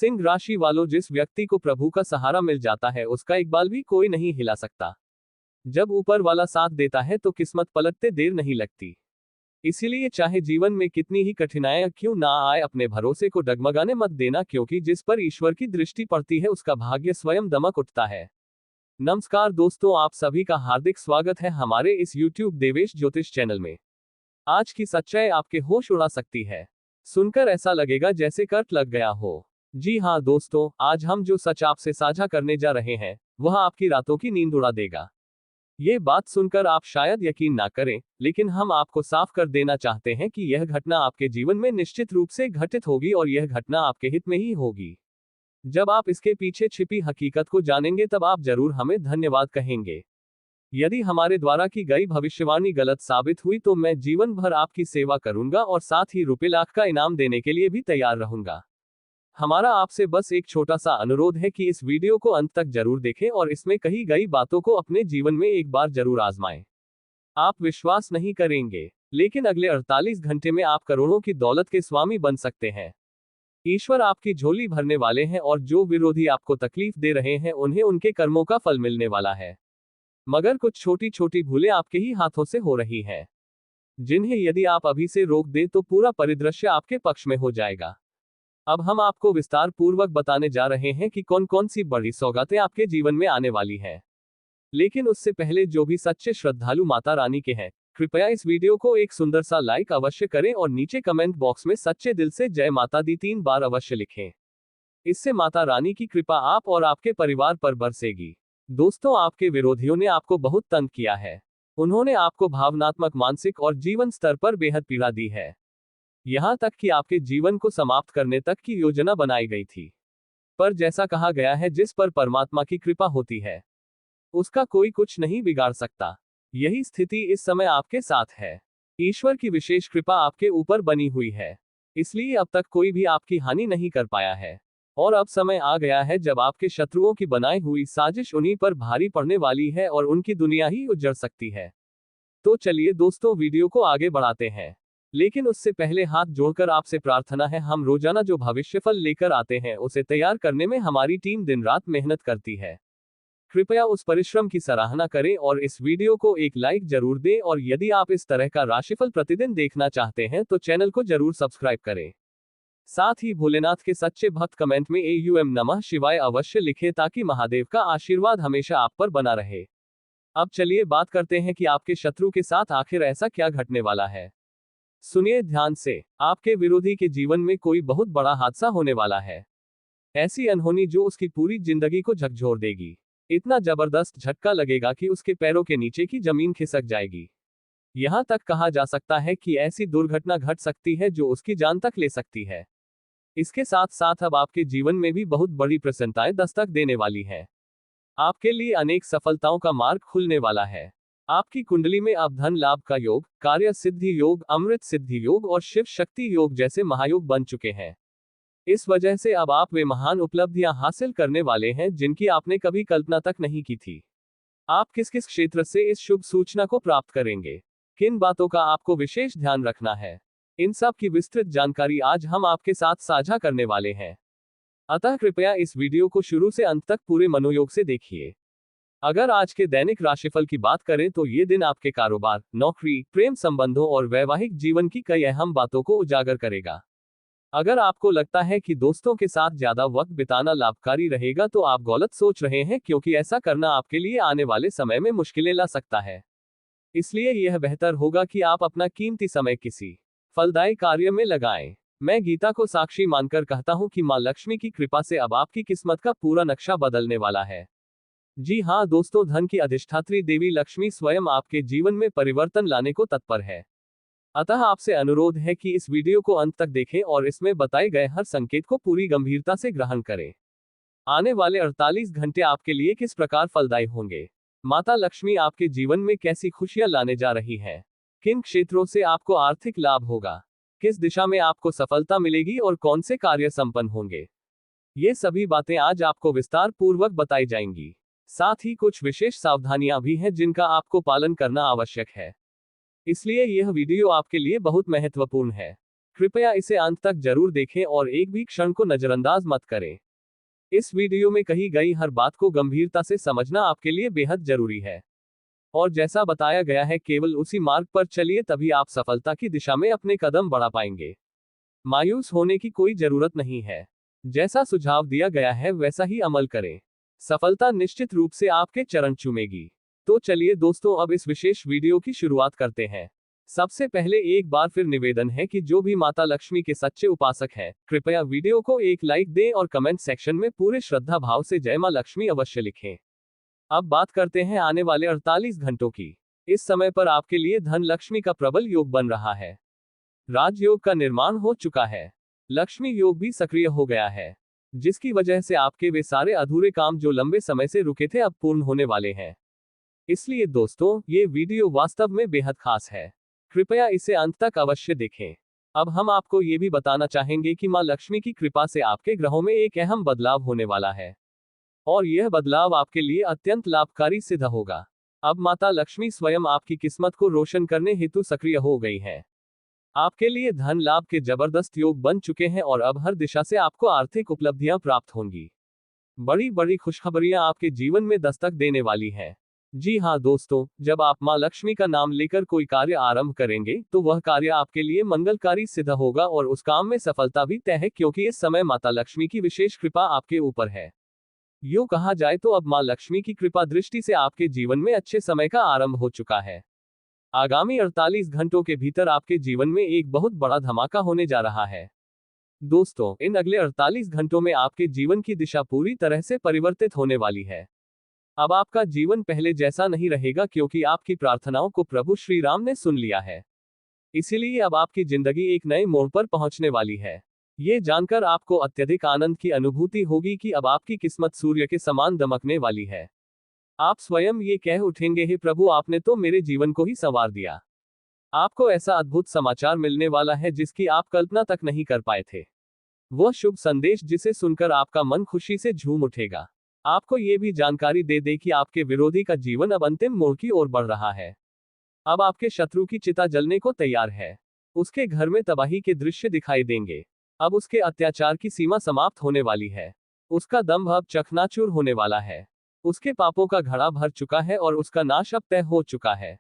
सिंह राशि वालों, जिस व्यक्ति को प्रभु का सहारा मिल जाता है उसका एक बाल भी कोई नहीं हिला सकता। जब ऊपर वाला साथ देता है तो किस्मत पलटते देर नहीं लगती। इसीलिए चाहे जीवन में कितनी ही कठिनाइयां क्यों ना आए, अपने भरोसे को डगमगाने मत देना, क्योंकि जिस पर ईश्वर की दृष्टि पड़ती है उसका भाग्य स्वयं दमक उठता है। नमस्कार दोस्तों, आप सभी का हार्दिक स्वागत है हमारे इस YouTube देवेश ज्योतिष चैनल में। आज की सच्चाई आपके होश उड़ा सकती है। सुनकर ऐसा लगेगा जैसे कर्क लग गया हो। जी हाँ दोस्तों, आज हम जो सच आपसे साझा करने जा रहे हैं वह आपकी रातों की नींद उड़ा देगा। ये बात सुनकर आप शायद यकीन ना करें, लेकिन हम आपको साफ कर देना चाहते हैं कि यह घटना आपके जीवन में निश्चित रूप से घटित होगी और यह घटना आपके हित में ही होगी। जब आप इसके पीछे छिपी हकीकत को जानेंगे तब आप जरूर हमें धन्यवाद कहेंगे। यदि हमारे द्वारा की गई भविष्यवाणी गलत साबित हुई तो मैं जीवन भर आपकी सेवा करूंगा और साथ ही रुपए लाख का इनाम देने के लिए भी तैयार रहूंगा। हमारा आपसे बस एक छोटा सा अनुरोध है कि इस वीडियो को अंत तक जरूर देखें और इसमें कही गई बातों को अपने जीवन में एक बार जरूर आजमाएं। आप विश्वास नहीं करेंगे, लेकिन अगले 48 घंटे में आप करोड़ों की दौलत के स्वामी बन सकते हैं। ईश्वर आपकी झोली भरने वाले हैं और जो विरोधी आपको तकलीफ दे रहे हैं उन्हें उनके कर्मों का फल मिलने वाला है। मगर कुछ छोटी छोटी भूलें आपके ही हाथों से हो रही हैं, जिन्हें यदि आप अभी से रोक दें तो पूरा परिदृश्य आपके पक्ष में हो जाएगा। अब हम आपको विस्तार पूर्वक बताने जा रहे हैं कि कौन कौन सी बड़ी सौगातें आपके जीवन में आने वाली हैं। लेकिन उससे पहले जो भी सच्चे श्रद्धालु माता रानी के हैं, कृपया इस वीडियो को एक सुंदर सा लाइक अवश्य करें और नीचे कमेंट बॉक्स में सच्चे दिल से जय माता दी 3 बार अवश्य लिखें। इससे माता रानी की कृपा आप और आपके परिवार पर बरसेगी। दोस्तों, आपके विरोधियों ने आपको बहुत तंग किया है। उन्होंने आपको भावनात्मक, मानसिक और जीवन स्तर पर बेहद पीड़ा दी है। यहां तक कि आपके जीवन को समाप्त करने तक की योजना बनाई गई थी। पर जैसा कहा गया है, जिस पर परमात्मा की कृपा होती है उसका कोई कुछ नहीं बिगाड़ सकता। यही स्थिति इस समय आपके साथ है। ईश्वर की विशेष कृपा आपके ऊपर बनी हुई है, इसलिए अब तक कोई भी आपकी हानि नहीं कर पाया है। और अब समय आ गया है जब आपके शत्रुओं की बनाई हुई साजिश उन्हीं पर भारी पड़ने वाली है और उनकी दुनिया ही उजड़ सकती है। तो चलिए दोस्तों, वीडियो को आगे बढ़ाते हैं। लेकिन उससे पहले हाथ जोड़कर आपसे प्रार्थना है, हम रोजाना जो भविष्यफल लेकर आते हैं उसे तैयार करने में हमारी टीम दिन रात मेहनत करती है। कृपया उस परिश्रम की सराहना करें और इस वीडियो को एक लाइक जरूर दें। और यदि आप इस तरह का राशिफल प्रतिदिन देखना चाहते हैं तो चैनल को जरूर सब्सक्राइब करें। साथ ही भोलेनाथ के सच्चे भक्त कमेंट में AUM नमः शिवाय अवश्य लिखें ताकि महादेव का आशीर्वाद हमेशा आप पर बना रहे। अब चलिए बात करते हैं कि आपके शत्रु के साथ आखिर ऐसा क्या घटने वाला है। सुनिए ध्यान से, आपके विरोधी के जीवन में कोई बहुत बड़ा हादसा होने वाला है। ऐसी अनहोनी जो उसकी पूरी जिंदगी को झकझोर देगी। इतना जबरदस्त झटका लगेगा कि उसके पैरों के नीचे की जमीन खिसक जाएगी। यहां तक कहा जा सकता है कि ऐसी दुर्घटना घट सकती है जो उसकी जान तक ले सकती है। इसके साथ साथ अब आपके जीवन में भी बहुत बड़ी प्रसन्नताएं दस्तक देने वाली है। आपके लिए अनेक सफलताओं का मार्ग खुलने वाला है। आपकी कुंडली में अब धन लाभ का योग, कार्य सिद्धि योग, अमृत सिद्धि योग और शिव शक्ति योग जैसे महायोग बन चुके हैं। इस वजह से अब आप वे महान उपलब्धियां हासिल करने वाले हैं जिनकी आपने कभी कल्पना तक नहीं की थी। आप किस किस क्षेत्र से इस शुभ सूचना को प्राप्त करेंगे, किन बातों का आपको विशेष ध्यान रखना है, इन सब की विस्तृत जानकारी आज हम आपके साथ साझा करने वाले हैं। अतः कृपया इस वीडियो को शुरू से अंत तक पूरे मनोयोग से देखिए। अगर आज के दैनिक राशिफल की बात करें तो ये दिन आपके कारोबार, नौकरी, प्रेम संबंधों और वैवाहिक जीवन की कई अहम बातों को उजागर करेगा। अगर आपको लगता है कि दोस्तों के साथ ज्यादा वक्त बिताना लाभकारी रहेगा तो आप गलत सोच रहे हैं, क्योंकि ऐसा करना आपके लिए आने वाले समय में मुश्किलें ला सकता है। इसलिए यह बेहतर होगा कि आप अपना कीमती समय किसी फलदायी कार्य में लगाएं। मैं गीता को साक्षी मानकर कहता हूं कि मां लक्ष्मी की कृपा से अब आपकी किस्मत का पूरा नक्शा बदलने वाला है। जी हाँ दोस्तों, धन की अधिष्ठात्री देवी लक्ष्मी स्वयं आपके जीवन में परिवर्तन लाने को तत्पर है। अतः आपसे अनुरोध है कि इस वीडियो को अंत तक देखें और इसमें बताए गए हर संकेत को पूरी गंभीरता से ग्रहण करें। आने वाले 48 घंटे आपके लिए किस प्रकार फलदायी होंगे, माता लक्ष्मी आपके जीवन में कैसी खुशियां लाने जा रही है, किन क्षेत्रों से आपको आर्थिक लाभ होगा, किस दिशा में आपको सफलता मिलेगी और कौन से कार्य संपन्न होंगे, ये सभी बातें आज आपको विस्तार पूर्वक बताई जाएंगी। साथ ही कुछ विशेष सावधानियां भी हैं जिनका आपको पालन करना आवश्यक है। इसलिए यह वीडियो आपके लिए बहुत महत्वपूर्ण है। कृपया इसे अंत तक जरूर देखें और एक भी क्षण को नजरअंदाज मत करें। इस वीडियो में कही गई हर बात को गंभीरता से समझना आपके लिए बेहद जरूरी है। और जैसा बताया गया है, केवल उसी मार्ग पर चलिए, तभी आप सफलता की दिशा में अपने कदम बढ़ा पाएंगे। मायूस होने की कोई जरूरत नहीं है। जैसा सुझाव दिया गया है वैसा ही अमल करें। सफलता निश्चित रूप से आपके चरण चूमेगी। तो चलिए दोस्तों, अब इस विशेष वीडियो की शुरुआत करते हैं। सबसे पहले एक बार फिर निवेदन है कि जो भी माता लक्ष्मी के सच्चे उपासक हैं, कृपया वीडियो को एक लाइक दें और कमेंट सेक्शन में पूरे श्रद्धा भाव से जय मां लक्ष्मी अवश्य लिखें। अब बात करते हैं आने वाले 48 घंटों की। इस समय पर आपके लिए धन लक्ष्मी का प्रबल योग बन रहा है। राजयोग का निर्माण हो चुका है। लक्ष्मी योग भी सक्रिय हो गया है, जिसकी वजह से आपके वे सारे अधूरे काम जो लंबे समय से रुके थे अब पूर्ण होने वाले हैं। इसलिए दोस्तों, ये वीडियो वास्तव में बेहद खास है। कृपया इसे अंत तक अवश्य देखें। अब हम आपको ये भी बताना चाहेंगे कि मां लक्ष्मी की कृपा से आपके ग्रहों में एक अहम बदलाव होने वाला है, और यह बदलाव आपके लिए अत्यंत लाभकारी सिद्ध होगा। अब माता लक्ष्मी स्वयं आपकी किस्मत को रोशन करने हेतु सक्रिय हो गई है। आपके लिए धन लाभ के जबरदस्त योग बन चुके हैं और अब हर दिशा से आपको आर्थिक उपलब्धियां प्राप्त होंगी। बड़ी बड़ी खुशखबरियां आपके जीवन में दस्तक देने वाली हैं। जी हाँ दोस्तों, जब आप मां लक्ष्मी का नाम लेकर कोई कार्य आरंभ करेंगे तो वह कार्य आपके लिए मंगलकारी सिद्ध होगा और उस काम में सफलता भी तय है, क्योंकि इस समय माता लक्ष्मी की विशेष कृपा आपके ऊपर है। यूं कहा जाए तो अब मां लक्ष्मी की कृपा दृष्टि से आपके जीवन में अच्छे समय का आरंभ हो चुका है। आगामी 48 घंटों के भीतर आपके जीवन में एक बहुत बड़ा धमाका होने जा रहा है। दोस्तों, इन अगले 48 घंटों में आपके जीवन की दिशा पूरी तरह से परिवर्तित होने वाली है। अब आपका जीवन पहले जैसा नहीं रहेगा, क्योंकि आपकी प्रार्थनाओं को प्रभु श्री राम ने सुन लिया है। इसीलिए अब आपकी जिंदगी एक नए मोड़ पर पहुंचने वाली है। ये जानकर आपको अत्यधिक आनंद की अनुभूति होगी कि अब आपकी किस्मत सूर्य के समान दमकने वाली है। आप स्वयं ये कह उठेंगे, हे प्रभु, आपने तो मेरे जीवन को ही संवार दिया। आपको ऐसा अद्भुत समाचार मिलने वाला है जिसकी आप कल्पना तक नहीं कर पाए थे। वह शुभ संदेश जिसे सुनकर आपका मन खुशी से झूम उठेगा। आपको ये भी जानकारी दे दे कि आपके विरोधी का जीवन अब अंतिम मोड़ की ओर बढ़ रहा है। अब आपके शत्रु की चिता जलने को तैयार है। उसके घर में तबाही के दृश्य दिखाई देंगे। अब उसके अत्याचार की सीमा समाप्त होने वाली है। उसका दंभ अब चकनाचूर होने वाला है। उसके पापों का घड़ा भर चुका है और उसका नाश अब तय हो चुका है।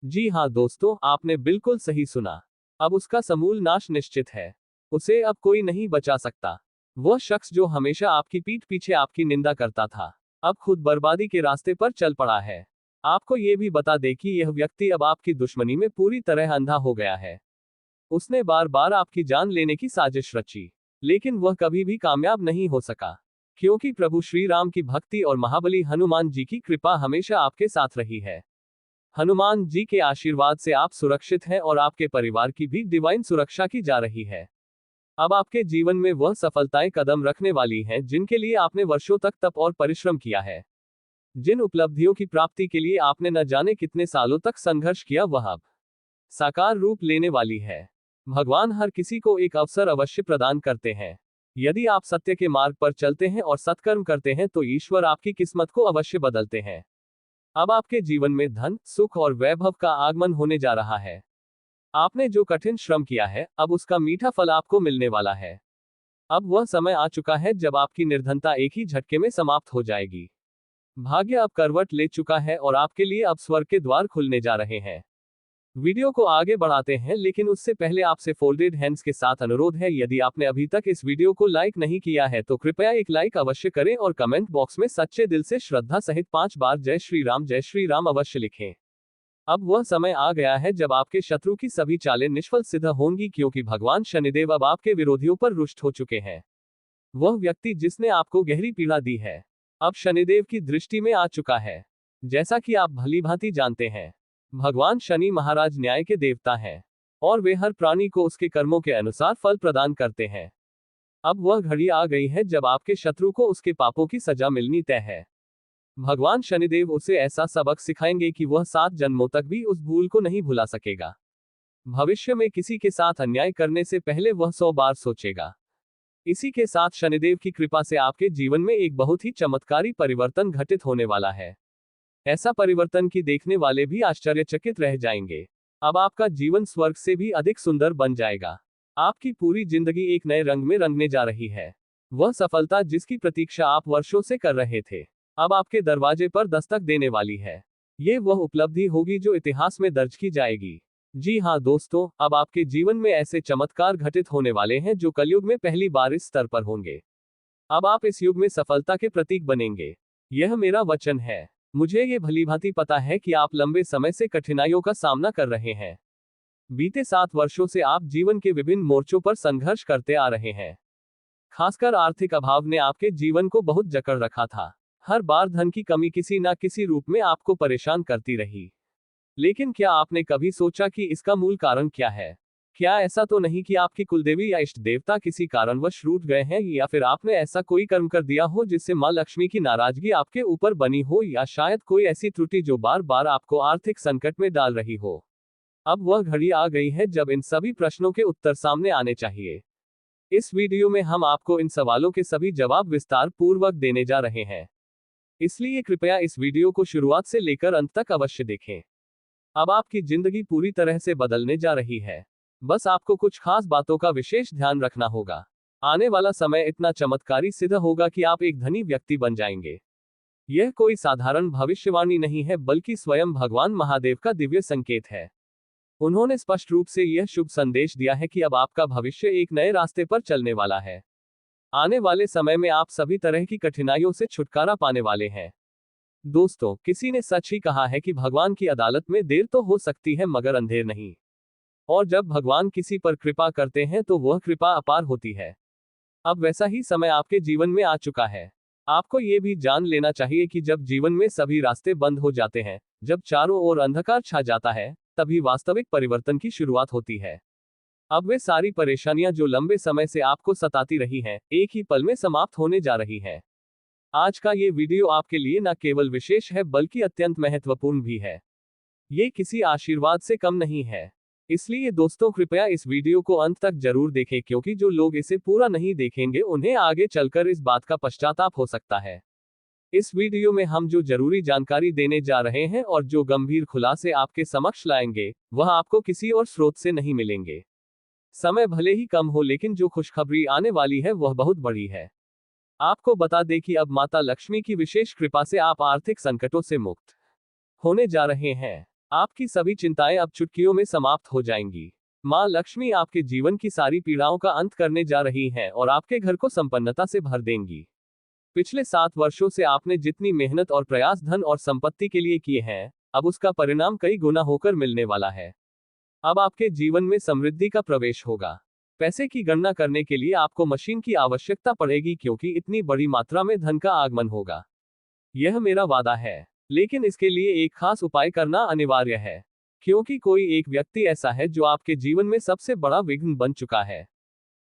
जी हाँ दोस्तों, आपने बिल्कुल सही सुना। अब उसका समूल नाश निश्चित है। उसे अब कोई नहीं बचा सकता। वह शख्स जो हमेशा आपकी पीठ पीछे आपकी निंदा करता था, अब खुद बर्बादी के रास्ते पर चल पड़ा है। आपको ये भी बता दे कि यह व्यक्ति अब आपकी दुश्मनी में पूरी तरह अंधा हो गया है। उसने बार बार आपकी जान लेने की साजिश रची, लेकिन वह कभी भी कामयाब नहीं हो सका, क्योंकि प्रभु श्री राम की भक्ति और महाबली हनुमान जी की कृपा हमेशा आपके साथ रही है। हनुमान जी के आशीर्वाद से आप सुरक्षित हैं और आपके परिवार की भी डिवाइन सुरक्षा की जा रही है। अब आपके जीवन में वह सफलताएं कदम रखने वाली हैं जिनके लिए आपने वर्षों तक तप और परिश्रम किया है। जिन उपलब्धियों की प्राप्ति के लिए आपने न जाने कितने सालों तक संघर्ष किया, वह अब साकार रूप लेने वाली है। भगवान हर किसी को एक अवसर अवश्य प्रदान करते हैं। यदि आप सत्य के मार्ग पर चलते हैं और सत्कर्म करते हैं तो ईश्वर आपकी किस्मत को अवश्य बदलते हैं। अब आपके जीवन में धन, सुख और वैभव का आगमन होने जा रहा है। आपने जो कठिन श्रम किया है, अब उसका मीठा फल आपको मिलने वाला है। अब वह समय आ चुका है जब आपकी निर्धनता एक ही झटके में समाप्त हो जाएगी। भाग्य अब करवट ले चुका है और आपके लिए अब स्वर्ग के द्वार खुलने जा रहे हैं। वीडियो को आगे बढ़ाते हैं, लेकिन उससे पहले आपसे फोल्डेड हैंड्स के साथ अनुरोध है, यदि आपने अभी तक इस वीडियो को लाइक नहीं किया है तो कृपया एक लाइक अवश्य करें और कमेंट बॉक्स में सच्चे दिल से श्रद्धा सहित 5 बार जय श्री राम अवश्य लिखें। अब वह समय आ गया है जब आपके शत्रु की सभी चालें निष्फल सिद्ध होंगी, क्योंकि भगवान शनिदेव अब आपके विरोधियों पर रुष्ट हो चुके हैं। वह व्यक्ति जिसने आपको गहरी पीड़ा दी है, अब शनिदेव की दृष्टि में आ चुका है। जैसा कि आप भलीभांति जानते हैं, भगवान शनि महाराज न्याय के देवता हैं और वे हर प्राणी को उसके कर्मों के अनुसार फल प्रदान करते हैं। अब वह घड़ी आ गई है जब आपके शत्रु को उसके पापों की सजा मिलनी तय है। भगवान शनिदेव उसे ऐसा सबक सिखाएंगे कि वह 7 जन्मों तक भी उस भूल को नहीं भुला सकेगा। भविष्य में किसी के साथ अन्याय करने से पहले वह 100 बार सोचेगा। इसी के साथ शनिदेव की कृपा से आपके जीवन में एक बहुत ही चमत्कारी परिवर्तन घटित होने वाला है। ऐसा परिवर्तन कि देखने वाले भी आश्चर्यचकित रह जाएंगे। अब आपका जीवन स्वर्ग से भी अधिक सुंदर बन जाएगा। आपकी पूरी जिंदगी एक नए रंग में रंगने जा रही है। वह सफलता जिसकी प्रतीक्षा आप वर्षों से कर रहे थे, अब आपके दरवाजे पर दस्तक देने वाली है। ये वह उपलब्धि होगी जो इतिहास में दर्ज की जाएगी। जी हाँ दोस्तों, अब आपके जीवन में ऐसे चमत्कार घटित होने वाले हैं जो कलयुग में पहली बार इस स्तर पर होंगे। अब आप इस युग में सफलता के प्रतीक बनेंगे। यह मेरा वचन है। मुझे ये भलीभांति पता है कि आप लंबे समय से कठिनाइयों का सामना कर रहे हैं। बीते 7 वर्षों से आप जीवन के विभिन्न मोर्चों पर संघर्ष करते आ रहे हैं। खासकर आर्थिक अभाव ने आपके जीवन को बहुत जकड़ रखा था। हर बार धन की कमी किसी न किसी रूप में आपको परेशान करती रही। लेकिन क्या आपने कभी सोचा कि इसका मूल कारण क्या है? क्या ऐसा तो नहीं कि आपकी कुलदेवी या इष्ट देवता किसी कारणवश रूठ गए हैं, या फिर आपने ऐसा कोई कर्म कर दिया हो जिससे मां लक्ष्मी की नाराजगी आपके ऊपर बनी हो, या शायद कोई ऐसी त्रुटि जो बार बार आपको आर्थिक संकट में डाल रही हो? अब वह घड़ी आ गई है जब इन सभी प्रश्नों के उत्तर सामने आने चाहिए। इस वीडियो में हम आपको इन सवालों के सभी जवाब विस्तार पूर्वक देने जा रहे हैं, इसलिए कृपया इस वीडियो को शुरुआत से लेकर अंत तक अवश्य देखें। अब आपकी जिंदगी पूरी तरह से बदलने जा रही है। बस आपको कुछ खास बातों का विशेष ध्यान रखना होगा। आने वाला समय इतना चमत्कारी सिद्ध होगा कि आप एक धनी व्यक्ति बन जाएंगे। यह कोई साधारण भविष्यवाणी नहीं है, बल्कि स्वयं भगवान महादेव का दिव्य संकेत है। उन्होंने स्पष्ट रूप से यह शुभ संदेश दिया है कि अब आपका भविष्य एक नए रास्ते पर चलने वाला है। आने वाले समय में आप सभी तरह की कठिनाइयों से छुटकारा पाने वाले हैं। दोस्तों, किसी ने सच ही कहा है कि भगवान की अदालत में देर तो हो सकती है मगर अंधेर नहीं। और जब भगवान किसी पर कृपा करते हैं तो वह कृपा अपार होती है। अब वैसा ही समय आपके जीवन में आ चुका है। आपको ये भी जान लेना चाहिए कि जब जीवन में सभी रास्ते बंद हो जाते हैं, जब चारों ओर अंधकार छा जाता है, तभी वास्तविक परिवर्तन की शुरुआत होती है। अब वे सारी परेशानियां जो लंबे समय से आपको सताती रही हैं, एक ही पल में समाप्त होने जा रही हैं। आज का ये वीडियो आपके लिए न केवल विशेष है बल्कि अत्यंत महत्वपूर्ण भी है। ये किसी आशीर्वाद से कम नहीं है। इसलिए दोस्तों, कृपया इस वीडियो को अंत तक जरूर देखें, क्योंकि जो लोग इसे पूरा नहीं देखेंगे उन्हें आगे चलकर इस बात का पश्चाताप हो सकता है। इस वीडियो में हम जो जरूरी जानकारी देने जा रहे हैं और जो गंभीर खुलासे आपके समक्ष लाएंगे, वह आपको किसी और स्रोत से नहीं मिलेंगे। समय भले ही कम हो, लेकिन जो खुशखबरी आने वाली है वह बहुत बड़ी है। आपको बता दें कि अब माता लक्ष्मी की विशेष कृपा से आप आर्थिक संकटों से मुक्त होने जा रहे हैं। आपकी सभी चिंताएं अब चुटकियों में समाप्त हो जाएंगी। मां लक्ष्मी आपके जीवन की सारी पीड़ाओं का अंत करने जा रही हैं और आपके घर को संपन्नता से भर देंगी। पिछले 7 वर्षों से आपने जितनी मेहनत और प्रयास धन और संपत्ति के लिए किए हैं, अब उसका परिणाम कई गुना होकर मिलने वाला है। अब आपके जीवन में समृद्धि का प्रवेश होगा। पैसे की गणना करने के लिए आपको मशीन की आवश्यकता पड़ेगी, क्योंकि इतनी बड़ी मात्रा में धन का आगमन होगा। यह मेरा वादा है, लेकिन इसके लिए एक खास उपाय करना अनिवार्य है, क्योंकि कोई एक व्यक्ति ऐसा है जो आपके जीवन में सबसे बड़ा विघ्न बन चुका है।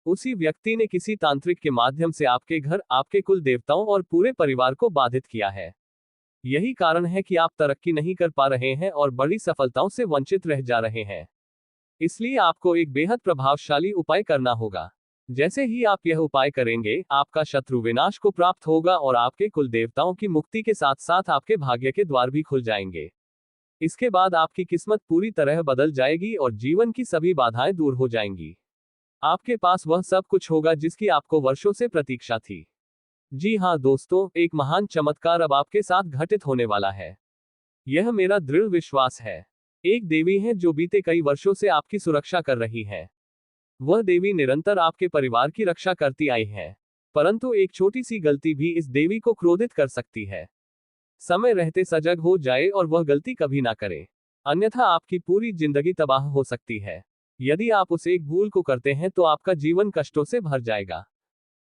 उसी व्यक्ति ने किसी तांत्रिक के माध्यम से आपके घर, आपके कुल देवताओं और पूरे परिवार को बाधित किया है। यही कारण है कि आप तरक्की नहीं कर पा रहे हैं और बड़ी सफलताओं से वंचित रह जा रहे हैं। इसलिए आपको एक बेहद प्रभावशाली उपाय करना होगा। जैसे ही आप यह उपाय करेंगे, आपका शत्रु विनाश को प्राप्त होगा और आपके कुल देवताओं की मुक्ति के साथ साथ आपके भाग्य के द्वार भी खुल जाएंगे। इसके बाद आपकी किस्मत पूरी तरह बदल जाएगी और जीवन की सभी बाधाएं दूर हो जाएंगी। आपके पास वह सब कुछ होगा जिसकी आपको वर्षों से प्रतीक्षा थी। जी हाँ दोस्तों, एक महान चमत्कार अब आपके साथ घटित होने वाला है। यह मेरा दृढ़ विश्वास है। एक देवी है जो बीते कई वर्षों से आपकी सुरक्षा कर रही है। वह देवी निरंतर आपके परिवार की रक्षा करती आई है, परंतु एक छोटी सी गलती भी इस देवी को क्रोधित कर सकती है। समय रहते सजग हो जाए और वह गलती कभी ना करे, अन्यथा आपकी पूरी जिंदगी तबाह हो सकती है। यदि आप उस एक भूल को करते हैं तो आपका जीवन कष्टों से भर जाएगा।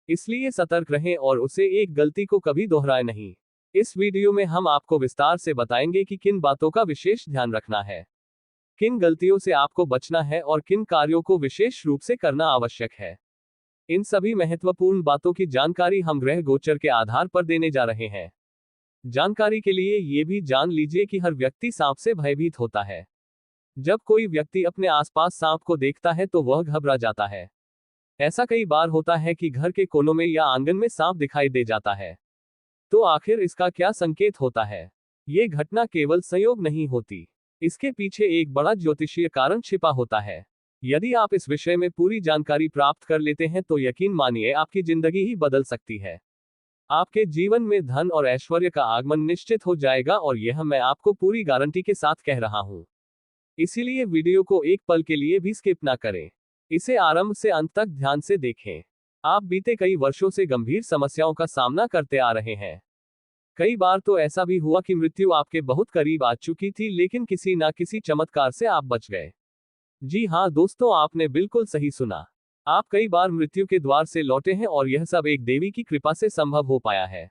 इसलिए सतर्क रहें और उसे एक गलती को कभी दोहराए नहीं। इस वीडियो में हम आपको विस्तार से बताएंगे कि किन बातों का विशेष ध्यान रखना है, किन गलतियों से आपको बचना है और किन कार्यों को विशेष रूप से करना आवश्यक है। इन सभी महत्वपूर्ण बातों की जानकारी हम ग्रह गोचर के आधार पर देने जा रहे हैं। जानकारी के लिए ये भी जान लीजिए कि हर व्यक्ति सांप से भयभीत होता है। जब कोई व्यक्ति अपने आसपास सांप को देखता है तो वह घबरा जाता है। ऐसा कई बार होता है कि घर के कोनों में या आंगन में सांप दिखाई दे जाता है। तो आखिर इसका क्या संकेत होता है? ये घटना केवल संयोग नहीं होती, इसके पीछे एक बड़ा ज्योतिषीय कारण छिपा होता है। यदि आप इस विषय में पूरी जानकारी प्राप्त कर लेते हैं तो यकीन मानिए आपकी जिंदगी ही बदल सकती है। आपके जीवन में धन और ऐश्वर्य का आगमन निश्चित हो जाएगा, और यह मैं आपको पूरी गारंटी के साथ कह रहा हूं। इसीलिए वीडियो को एक पल के लिए भी स्किप ना करें। इसे आरंभ से अंत तक ध्यान से देखें। आप बीते कई वर्षों से गंभीर समस्याओं का सामना करते आ रहे हैं। कई बार तो ऐसा भी हुआ कि मृत्यु आपके बहुत करीब आ चुकी थी, लेकिन किसी ना किसी चमत्कार से आप बच गए। जी हाँ दोस्तों, आपने बिल्कुल सही सुना। आप कई बार मृत्यु के द्वार से लौटे हैं, और यह सब एक देवी की कृपा से संभव हो पाया है।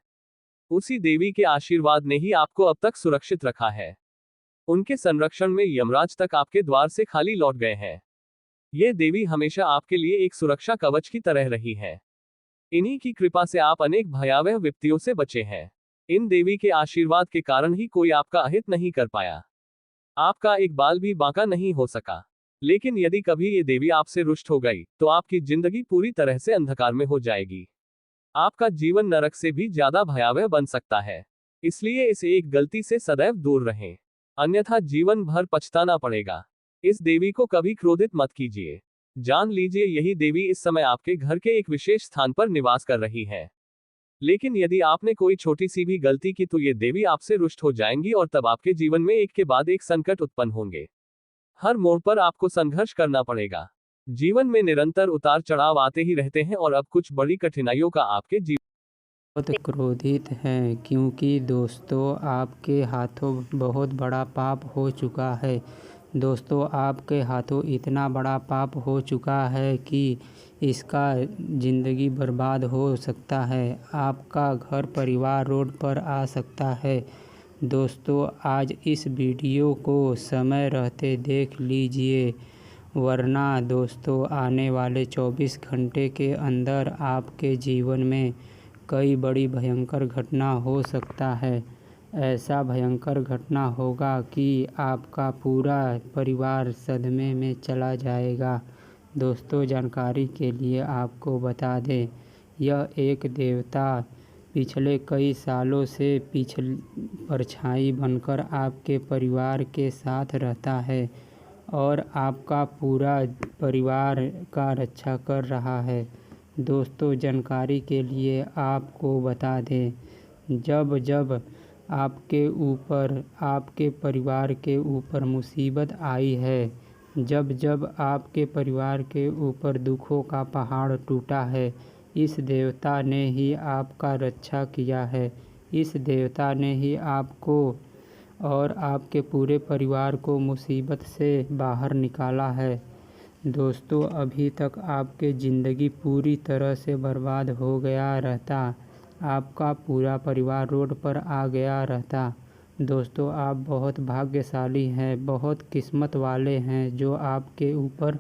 उसी देवी के आशीर्वाद ने ही आपको अब तक सुरक्षित रखा है। उनके संरक्षण में यमराज तक आपके द्वार से खाली लौट गए हैं। ये देवी हमेशा आपके लिए एक सुरक्षा कवच की तरह रही है। इन्हीं की कृपा से आप अनेक भयावह विपत्तियों से बचे हैं। इन देवी के आशीर्वाद के कारण ही कोई आपका अहित नहीं कर पाया। आपका एक बाल भी बांका नहीं हो सका। लेकिन यदि कभी ये देवी आपसे रुष्ट हो गई, तो आपकी जिंदगी पूरी तरह से अंधकार में हो जाएगी। आपका जीवन नरक से भी ज्यादा भयावह बन सकता है। इसलिए इस एक गलती से सदैव दूर रहें, अन्यथा जीवन भर पछताना पड़ेगा। इस देवी को कभी क्रोधित मत कीजिए। जान लीजिए यही देवी इस समय आपके घर के एक विशेष स्थान पर निवास कर रही है। लेकिन यदि आपने कोई छोटी सी भी गलती की तो ये देवी आपसे रुष्ट हो जाएंगी, और तब आपके जीवन में एक के बाद एक संकट उत्पन्न होंगे। हर मोड़ पर आपको संघर्ष करना पड़ेगा। जीवन में निरंतर उतार चढ़ाव आते ही रहते हैं, और अब कुछ बड़ी कठिनाइयों का आपके जीवन बहुत क्रोधित हैं क्योंकि दोस्तों आपके हाथों बहुत बड़ा पाप हो चुका है। दोस्तों आपके हाथों इतना बड़ा पाप हो चुका है कि इसका ज़िंदगी बर्बाद हो सकता है। आपका घर परिवार रोड पर आ सकता है। दोस्तों आज इस वीडियो को समय रहते देख लीजिए, वरना दोस्तों आने वाले 24 घंटे के अंदर आपके जीवन में कई बड़ी भयंकर घटना हो सकता है। ऐसा भयंकर घटना होगा कि आपका पूरा परिवार सदमे में चला जाएगा। दोस्तों जानकारी के लिए आपको बता दें, यह एक देवता पिछले कई सालों से परछाई बनकर आपके परिवार के साथ रहता है और आपका पूरा परिवार का रक्षा कर रहा है। दोस्तों जानकारी के लिए आपको बता दें, जब जब आपके ऊपर, आपके परिवार के ऊपर मुसीबत आई है, जब जब आपके परिवार के ऊपर दुखों का पहाड़ टूटा है, इस देवता ने ही आपका रक्षा किया है। इस देवता ने ही आपको और आपके पूरे परिवार को मुसीबत से बाहर निकाला है। दोस्तों अभी तक आपकी ज़िंदगी पूरी तरह से बर्बाद हो गया रहता, आपका पूरा परिवार रोड पर आ गया रहता। दोस्तों आप बहुत भाग्यशाली हैं, बहुत किस्मत वाले हैं जो आपके ऊपर